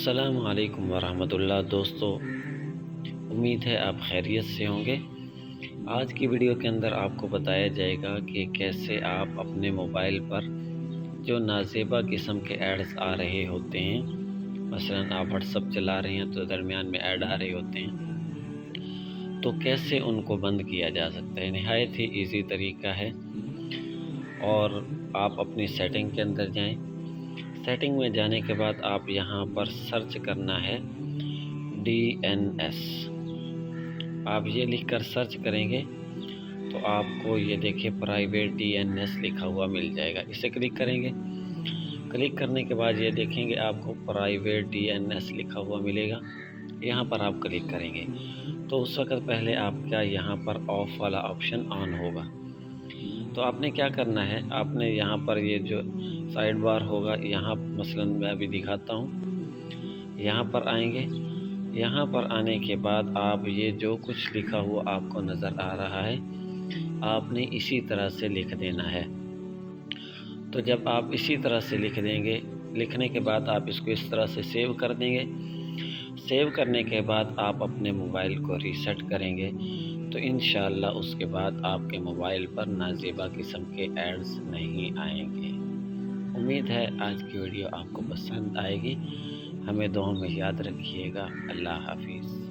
السلام علیکم ورحمۃ اللہ دوستو، امید ہے آپ خیریت سے ہوں گے۔ آج کی ویڈیو کے اندر آپ کو بتایا جائے گا کہ کیسے آپ اپنے موبائل پر جو نازیبا قسم کے ایڈز آ رہے ہوتے ہیں، مثلا آپ واٹس ایپ چلا رہے ہیں تو درمیان میں ایڈ آ رہے ہوتے ہیں، تو کیسے ان کو بند کیا جا سکتا ہے۔ نہایت ہی ایزی طریقہ ہے، اور آپ اپنی سیٹنگ کے اندر جائیں۔ سیٹنگ میں جانے کے بعد آپ یہاں پر سرچ کرنا ہے DNS۔ آپ یہ لکھ کر سرچ کریں گے تو آپ کو یہ دیکھیں پرائیویٹ DNS لکھا ہوا مل جائے گا، اسے کلک کریں گے۔ کلک کرنے کے بعد یہ دیکھیں گے آپ کو پرائیویٹ DNS لکھا ہوا ملے گا، یہاں پر آپ کلک کریں گے تو اس وقت پہلے آپ کا یہاں پر آف والا آپشن آن ہوگا۔ تو آپ نے کیا کرنا ہے، آپ نے یہاں پر یہ جو سائیڈ بار ہوگا، یہاں مثلا میں ابھی دکھاتا ہوں، یہاں پر آئیں گے۔ یہاں پر آنے کے بعد آپ یہ جو کچھ لکھا ہوا آپ کو نظر آ رہا ہے، آپ نے اسی طرح سے لکھ دینا ہے۔ تو جب آپ اسی طرح سے لکھ دیں گے، لکھنے کے بعد آپ اس کو اس طرح سے سیو کر دیں گے۔ سیو کرنے کے بعد آپ اپنے موبائل کو ریسیٹ کریں گے تو انشاءاللہ اس کے بعد آپ کے موبائل پر نازیبا قسم کے ایڈز نہیں آئیں گے۔ امید ہے آج کی ویڈیو آپ کو پسند آئے گی۔ ہمیں دعاؤں میں یاد رکھیے گا۔ اللہ حافظ۔